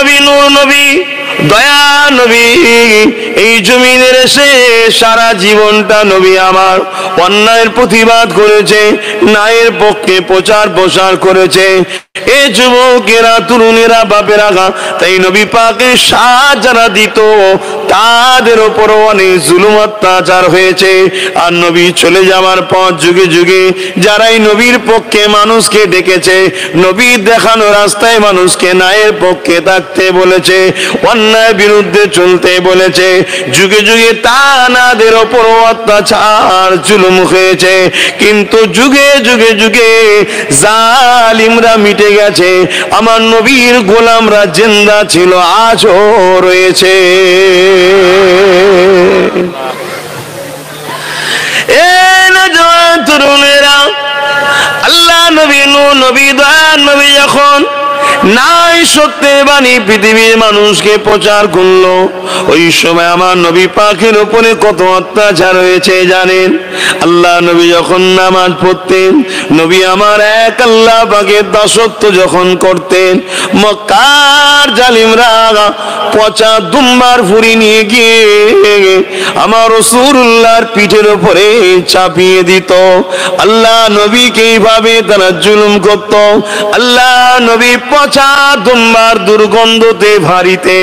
নবী, নূর নবী, দয়া নবী এই জমিনের এসে সারা জীবনটা নবী আমার অন্যায়ের প্রতিবাদ করেছে, ন্যায়ের পক্ষে প্রচার প্রসার করেছে। এ যুবকেরা, তরুণেরা, বাপেরা, তাই নবী পাকের সাথ যারা দিত তাদের উপর অনেক জুলুম অত্যাচার হয়েছে। আর নবী চলে যাওয়ার পর যুগে যুগে যারাই নবীর পক্ষে মানুষকে ডেকেছে, নবীর দেখানো রাস্তায় মানুষকে ন্যায়ের পক্ষে থাকতে বলেছে, অন্যায়ের বিরুদ্ধে চলতে বলেছে, যুগে যুগে তাদের ওপর অত্যাচার জুলুম হয়েছে। কিন্তু যুগে যুগে যুগে জালিমরা মিটে গেছে, আমার নবীর গোলামরা জিন্দা ছিল, আজও রয়েছে। এ নওজোয়ান তরুণেরা, আল্লাহ নবী, নূর নবী, দয়ার নবী যখন নাই সত্যের বাণী পৃথিবীর মানুষকে প্রচার করলো, ওই সময় আমার নবী পাকের উপরে কত অত্যাচার হয়েছে জানেন? আল্লাহ নবী যখন নামাজ পড়তেন, নবী আমার এক আল্লাহ পাকের দাসত্ব যখন করতেন, মক্কার জালিমরা পচা দুম্বার ফুরি নিয়ে গিয়ে আমার রাসূলুল্লাহর পিঠের উপরে চাপিয়ে দিত। আল্লাহ নবীকে এইভাবে তারা জুলুম করত। আল্লাহ নবী পচা দুম্বার দুর্গন্ধতে ভারিতে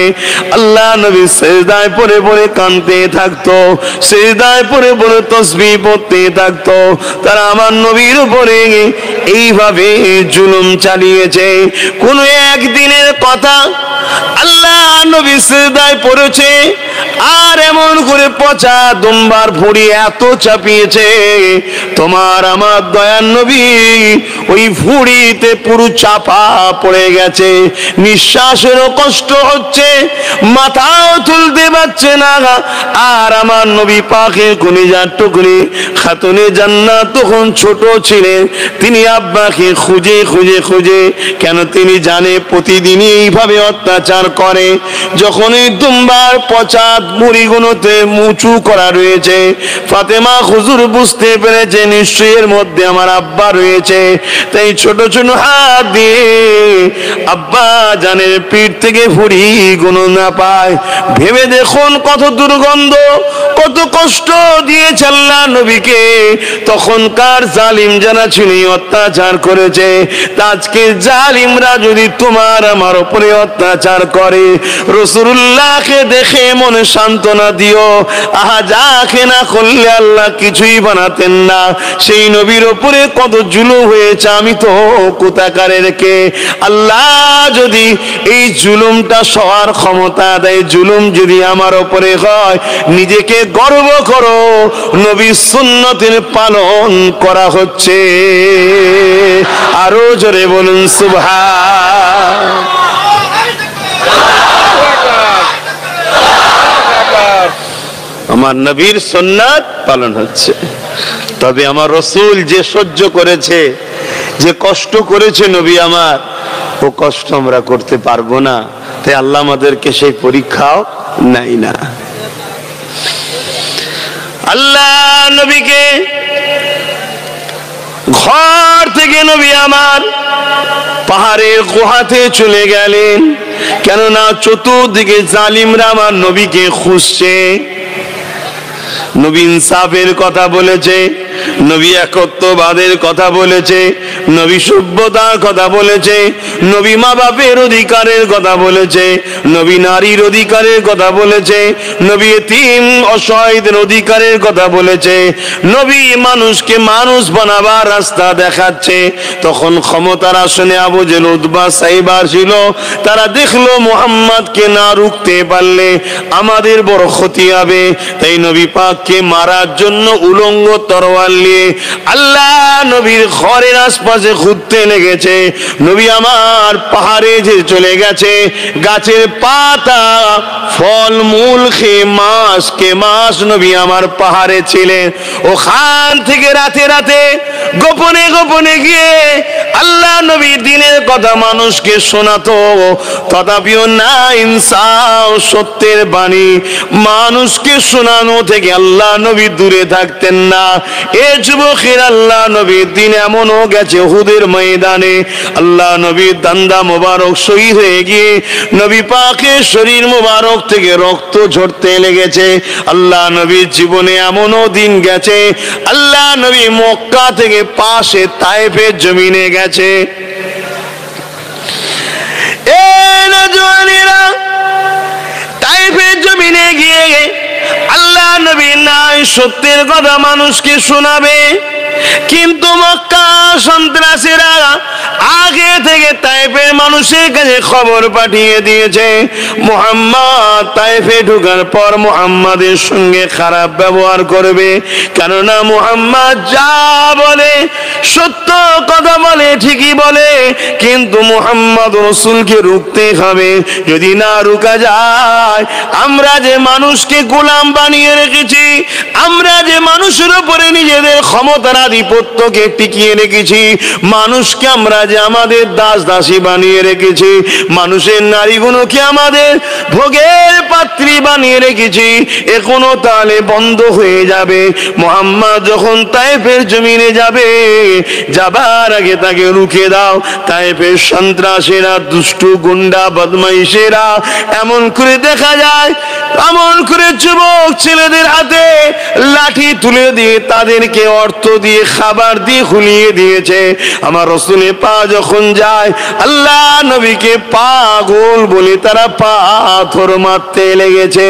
আল্লাহ নবী সিজদায় পড়ে পড়ে কাঁদতে থাকতো, সিজদায় পড়ে পড়ে তাসবিহ পড়তে থাকতো। তারা আমার নবীর উপরে এইভাবে জুলুম চালিয়েছে। কোন একদিনের কথা, আল্লাহ নবী সিজদায় পড়েছে আর এমন করে পচা দুম্বার ভুঁড়ি এত চাপিয়েছে, তোমার আমার দয়ার নবী ওই ভুঁড়িতে পুরো চাপা পড়ে গেছে, নিঃশ্বাসেরও কষ্ট হচ্ছে, মাথাও তুলতে পারছে না। আর আমার নবী পাকের কলিজার টুকরি খাতুনে জান্নাত তখন ছোট ছিলেন, তিনি আব্বাকে খুঁজে খুঁজে খুঁজে, কেন তিনি জানে প্রতিদিনই এইভাবে অত্যাচার করে। যখন এই দুম্বার পচা মুড়িগুলোতে উঁচু করা রয়েছে, ফাতেমা হুজুর বুঝতে পেরেছে নিশ্চয়ই এর মধ্যে আমার আব্বা রয়েছে, তাই ছোট ছোট হাত দিয়ে আব্বা জানের পিঠ থেকে ভুঁড়ি গুলো না পায়। ভেবে দেখুন কত দুর্গন্ধ, কত কষ্ট দিয়েছে আল্লাহ নবীকে। তখনকার জালিম যারা ছিল অত্যাচার করেছে, আজকে জালিমরা যদি তোমার আমার উপরে অত্যাচার করে, রাসূলুল্লাহকে দেখে মনে সান্ত্বনা দিও, আহা যাকে না করলে আল্লাহ কিছুই বানাতেন না। সেই নবীর উপরে কত জুলুম হয়েছে, আমি তো কোথাকারের কে। আল্লাহ যদি এই জুলুমটা সবার ক্ষমতা দেয়, জুলুম যদি আমার উপরে হয়, নিজেকে গর্ব করো, নবীর সুন্নতের পালন করা হচ্ছে। আরো জোরে বলুন সুবহান। আমার নবীর সুন্নাত পালন হচ্ছে। তবে আমার রাসূল যে সহ্য করেছে, যে কষ্ট করেছে নবী আমার, ও কষ্ট আমরা করতে পারবো না, তাই আল্লাহ আমাদেরকে সেই পরীক্ষাও নাই না। আল্লাহ নবীকে ঘর থেকে নবী আমার পাহাড়ের গুহাতে চলে গেলেন, কেননা চতুর্দিকে জালিমরা আমার নবীকে খুঁজছে। নবী ইনসাফের কথা বলেছে, নবী একত্ববাদের কথা বলেছে, নবী সভ্যতার কথা বলেছে, নবী মা বাপের অধিকারের কথা বলেছে, নবী নারীর অধিকারের কথা বলেছে, নবী এতিম অসহায়দের অধিকারের কথা বলেছে, নবী মানুষকে মানুষ বানাবার রাস্তা দেখাচ্ছে। তখন ক্ষমতার আসনে আবু জেহেল, উতবা, সাইবা ছিল। তারা দেখলো মুহাম্মদকে না রুখতে পারলে আমাদের বড় ক্ষতি হবে, তাই নবী পাককে মারার জন্য উলঙ্গ তরোয়ার নিয়ে আল্লাহ নবীর ঘরের আশপাশে ঘুরতে লেগেছে। নবী আমার পাহাড়ে যে চলে গেছে, গাছের পাতা ফল মূল খেয়ে মাস নবী আমার পাহাড়ে ছিলেন। ওখান থেকে রাতে রাতে গোপনে গোপনে গিয়ে আল্লাহ নবী দিনের কথা মানুষকে শোনাতো। তথাপিও না ইনসাফ সত্যের বাণী মানুষকে শোনানো থেকে আল্লাহ নবী দূরে থাকতেন না। এ যুবকের আল্লাহ নবীর দিন এমনও গেছে উহুদের ময়দানে আল্লাহ নবীর দান্দা মোবারক শহীদ হয়ে গিয়ে নবী পাকের শরীর মোবারক থেকে রক্ত ঝরতে লেগেছে। আল্লাহ নবীর জীবনে এমনও দিন গেছে আল্লাহ নবী মক্কা থেকে পাশে তায়েফের জমিনে গেছে। তায়েফের জমিনে গিয়ে আল্লাহ নবী নাই সত্যের কথা মানুষকে শোনাবে, কিন্তু মক্কা সন্ত্রাসীরা আগে থেকে তায়েফের মানুষের কাছে খবর পাঠিয়ে দিয়েছে মুহাম্মদ তায়েফে ঢোকার পর মুহাম্মাদের সঙ্গে খারাপ ব্যবহার করবে, কেননা মুহাম্মদ যা বলে সত্য কথা বলে, ঠিকই বলে, কিন্তু মুহাম্মদ রাসূলকে রুখতে হবে। যদি না রুকা যায়, আমরা যে মানুষকে গোলাম বানিয়ে রেখেছি, আমরা যে মানুষের উপরে নিজেদের ক্ষমতার আধিপত্যকে টিকিয়ে রেখেছি, মানুষকে আমরা যে আমাদের দাস দাসী বানিয়ে রেখেছি, মানুষের নারীগুলোকে আমাদের ভোগের পাত্রী বানিয়ে রেখেছি, এখনো তাহলে বন্ধ হয়ে যাবে। মুহাম্মদ যখন তায়েফের জমিনে যাবে, যাবার আগে তাকে রুখে দাও। তায়েফের সন্ত্রাসীরা, দুষ্টু গুন্ডা বদমাইশেরা এমন করে দেখা যায়, এমন করে যুবক ছেলেদের হাতে লাঠি তুলে দিয়ে তাদেরকে অর্থ দিয়ে খাবার দিয়ে খুলিয়ে দিয়েছে। আমার রাসূল পা যখন যায়, আল্লাহ নবীকে পাগল বলে তারা পাথর মারতে লেগেছে।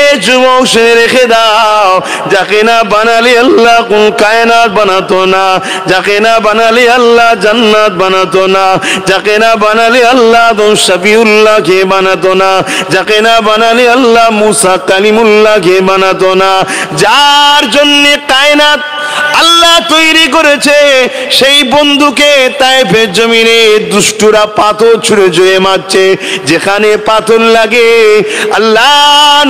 এ যুবক শুনে রেখে দাও, যাকে না বানালে আল্লাহ কোন কায়নাত বানাতো না, যাকে না বানালে আল্লাহ জান্নাত বানাতো না, যাকে না বানালে আল্লাহ শফিউল্লাহকে বানাতো না, যাকে না বানালে আল্লাহ মুসা কালিমুল্লাহকে বানাতো না। যার জন্য কায়নাত আল্লাহ তৈরি করেছে, সেই বন্ধুকে তায়েফের জমিনে দুষ্টুরা পাথর ছুঁড়ে ছুঁড়ে মারছে। যেখানে পাথর লাগে আল্লাহ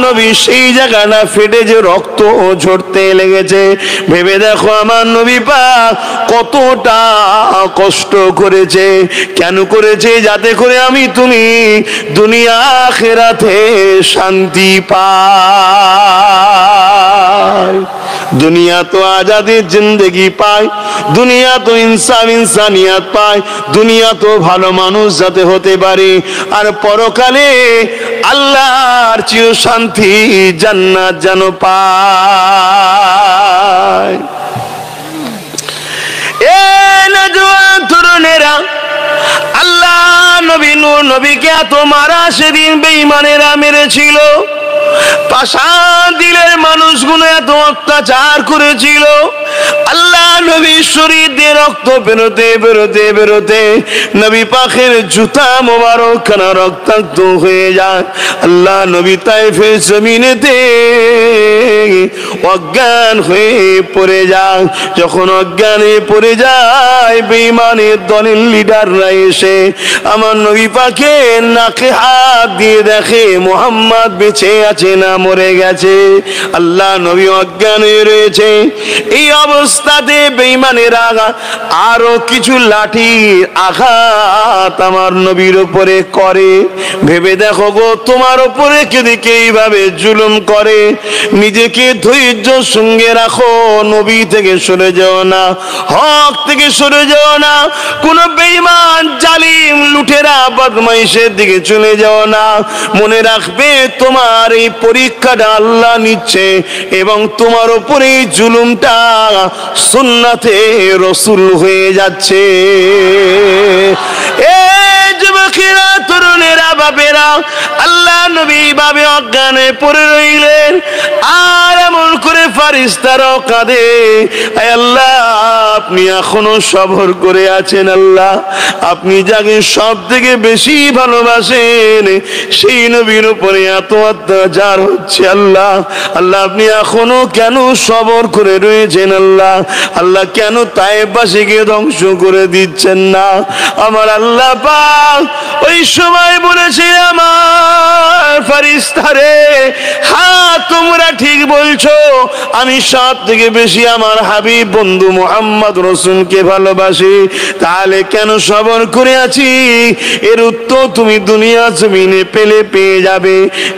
নবী সেই জায়গাটা ফেটে যে রক্ত ঝরতে লেগেছে। ভেবে দেখো আমার নবী পাক কতটা কষ্ট করেছে। কেন করেছে? যাতে করে আমি তুমি দুনিয়া আখিরাতে শান্তি পাই। দুনিয়া তো আজাদের জিন্দেগি পায়, দুনিয়া তো ইনসানিয়াত পায়, দুনিয়া তো ভালো মানুষ যাতে হতে পারে, আর পরকালে আল্লাহর চির শান্তি জান্নাত যেন পায়। এ নওজোয়ান তরুণেরা, আল্লাহ নবী নূহ নবীকে এত মারা সেদিন বেঈমানেরা মেরেছিল, পাষাণ দিলের মানুষগুলো এত অত্যাচার করেছিল। আল্লাহ নবীর শরীর দিয়ে রক্ত বেরোতে বেরোতে বেরোতে নবী পাকের জুতা মোবারক খানা রক্তাক্ত হয়ে যায়। আল্লাহ নবী তায়েফের জমিনেতে অজ্ঞান হয়ে পড়ে যায়। যখন অজ্ঞান হয়ে পড়ে যায়, বেঈমানের দলের লিডাররা এসে আমার নবী পাকে নাকে হাত দিয়ে দেখে মুহাম্মদ বেঁচে আছে না মরে গেছে। আল্লাহ নবী অজ্ঞান হয়ে রয়েছে। এই অবস্থাতে বেঈমানেরা আরো কিছু লাঠি আঘাত আমার নবীর উপরে করে। ভেবে দেখো গো, তোমার উপরে কেদিকে এইভাবে জুলুম করে, নিজেকে ধৈর্য সঙ্গে রাখো, নবী থেকে সরে যাও না, হক থেকে সরে যাও না, কোন বেঈমান জালিম লুটেরা বদমাইশের দিকে চলে যাও না। মনে রাখবে তোমার এই পরীক্ষাটা আল্লাহ নিচ্ছে, এবং তোমার উপরে জুলুমটা সুন্নাতে রাসূল হয়ে যাচ্ছে। এ যুবকেরা, তরুণেরা, বাবেরা, আল্লাহ নবী ভাবে অজ্ঞানে পড়ে রইলেন। আর এমন করে ফারিস্তারাও কাঁদে, আয় আল্লাহ আপনি এখনো সবর করে আছেন। আল্লাহ আপনি যাকে সব থেকে বেশি ভালোবাসেন, সেই নবীর উপরে এত অত্যাচার হচ্ছে। আল্লাহ আল্লাহ আপনি এখনো কেন সবর করে রয়েছেন? আল্লাহ আল্লাহ কেন তায়েফবাসীকে ধ্বংস করে দিচ্ছেন না? আমার আল্লাহ পাক ওই সময় বলেছে, আমার ফারিস্তারে, হ্যাঁ তোমরা ঠিক বলছো, আমি সব থেকে বেশি আমার হাবিব বন্ধু মুহাম্মদ মোহাম্মদ রাসূলকে ভালোবাসি, তাহলে কেন সবর করে আছি? এর উত্তর তুমি দুনিয়া জমিনে পেয়ে যাবে।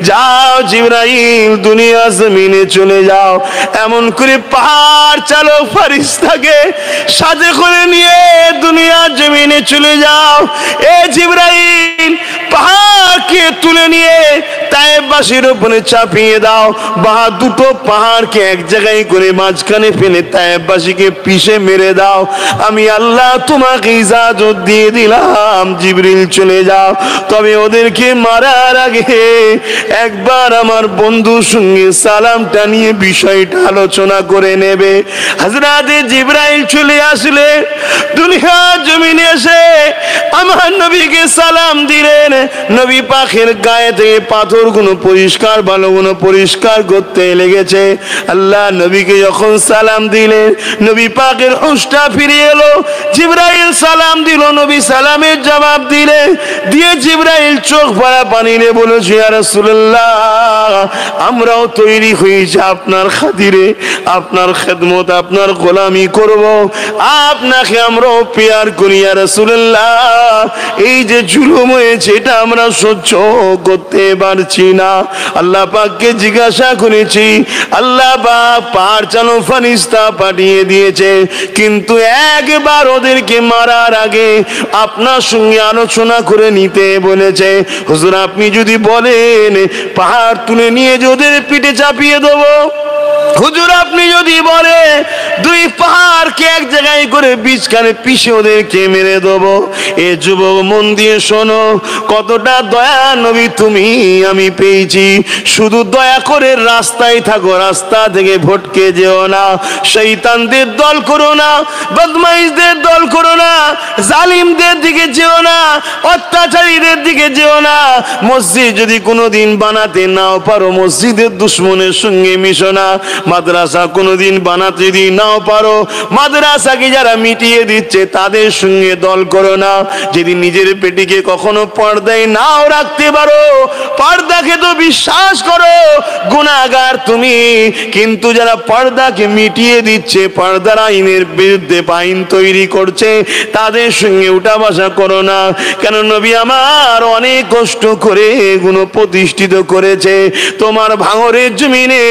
যাও জিবরাইল, দুনিয়া জমিনে চলে যাও, এমন করে পাহাড় চালক ফেরেশতাকে সাথে করে নিয়ে দুনিয়া জমিনে চলে যাও। এ জিবরাইল, পাহাড়কে তুলে নিয়ে তায়েববাসীর উপরে চাপিয়ে দাও। দুটো পাহাড়কে এক জায়গায় করে মাঝখানে ফেলে তায়েববাসীকে পিষে মেরে দাও। আমি আল্লাহ তোমাকে ইজাজত দিয়ে দিলাম, জিবরিল চলে যাও। তবে ওদেরকে মারার আগে একবার আমার বন্ধুর সঙ্গে সালামটা নিয়ে বিষয়টা আলোচনা করে নেবে। হযরত জিবরাইল চলে আসলে দুনিয়া জমিনে এসে আমার নবীকে সালাম দিলেন। নবী পাকের গায়ে থেকে পাথরগুলো পরিষ্কার, ভালোগুলো পরিষ্কার করতে লেগেছে। আল্লাহ নবীকে যখন সালাম দিলেন, নবী পাকের হুঁশটা ফিরে এলো। জিবরাইল সালাম দিল, নবী সালামের জবাব দিয়ে জিবরাইল চোখ ভরা পানি নিয়ে বলেছে, ইয়া রাসূলুল্লাহ, আমরাও তৈরি হয়েছি আপনার খাতিরে, আপনার খেদমত, আপনার গোলামি করব, আপনাকে আমরাও পেয়ার করি ইয়া রাসূলুল্লাহ। এই যে জুলুম হয়েছে এটা আমরা সহ্য করতে পারছি না। আল্লাহ পাককে জিজ্ঞাসা করেছি, আল্লাহ পাক পাহাড় চালক ফেরেশতা পাঠিয়ে দিয়েছে, কিন্তু একবার ওদেরকে মারার আগে আপনার সঙ্গে আলোচনা করে নিতে বলেছে। হুজুর, আপনি যদি বলেন পাহাড় তুলে নিয়ে যে ওদের পিঠে চাপিয়ে দেবো, হুজুর আপনি যদি বলে দুই পাহাড়কে এক জায়গায় করে বীজখানে পিষে ওদেরকে মেরে দেবো, এ যুবক মন দিয়ে শোনো, কতটা দয়া নবী তুমি আমি পেয়েছি। শুধু দয়া করে রাস্তায় থাকো, রাস্তা থেকে ভটকে যেও না, শয়তানদের দল করো না, বদমাইশদের দল করো না, জালিমদের দিকে যেও না, অত্যাচারীদের দিকে যেও না। মসজিদ যদি কোনোদিন বানাতে নাও পারো, মসজিদের দুশ্মনের সঙ্গে মিশো না। মাদ্রাসা কোনোদিন বানাতে যদি নাও পারো, মাদ্রাসাকে যারা মিটিয়ে দিচ্ছে তাদের সঙ্গে দল করো না। যদি নিজের পেটিকে কখনো পর্দায় নাও রাখতে পারো, পর্দাকে তো বিশ্বাস করো, গুনাহগার তুমি, কিন্তু যারা পর্দাকে মিটিয়ে দিচ্ছে, পর্দার আইনের বিরুদ্ধে আইন তৈরি করছে, তাদের সঙ্গে উঠা বসা করো না। কেন নবী আমার অনেক কষ্ট করে এগুলো প্রতিষ্ঠিত করেছে। তোমার ভাঙরের জমিনে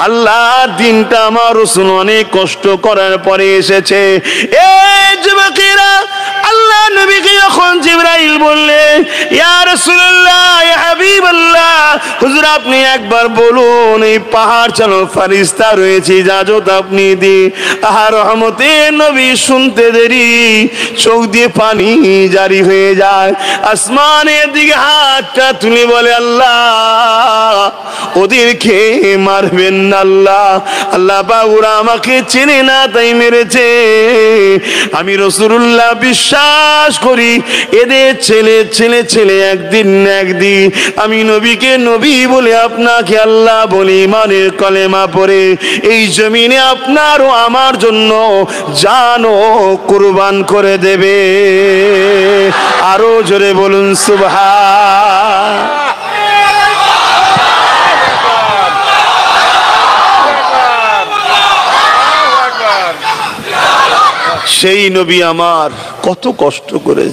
আল্লাহ দিনটা আমার রাসূল অনেক কষ্ট করার পরে এসেছে। এই যুবকেরা, আল্লাহ নবীকে যখন জিবরাইল বললে, ইয়া রাসূলুল্লাহ, ইয়া হাবিবাল্লাহ, হুজুর আপনি একবার বলুন এই পাহাড় চালক ফেরেশতা রয়েছে, ইজাজত আপনি দিন। আর রহমতে নবী শুনতে দেরি, চোখ দিয়ে পানি জারি হয়ে যায়। আসমানের দিকে হাতটা তুলে বলে, আল্লাহ ওদেরকে মারবেন না আল্লাহ, আল্লাহ বাবুরা আমাকে চেনে না তাই মেরেছে। আমি রাসূলুল্লাহ বিশ্বাস করি এদের ছেলে ছেলে ছেলে একদিন না একদিন আমি নবীকে নবী বলে, আপনাকে আল্লাহ বলে ইমানের কলেমা পড়ে এই জমিনে আপনার ও আমার জন্য জানও কুরবান করে দেবে। আরো জোরে বলুন সুবহান। সেই নবী আমার কত কষ্ট করে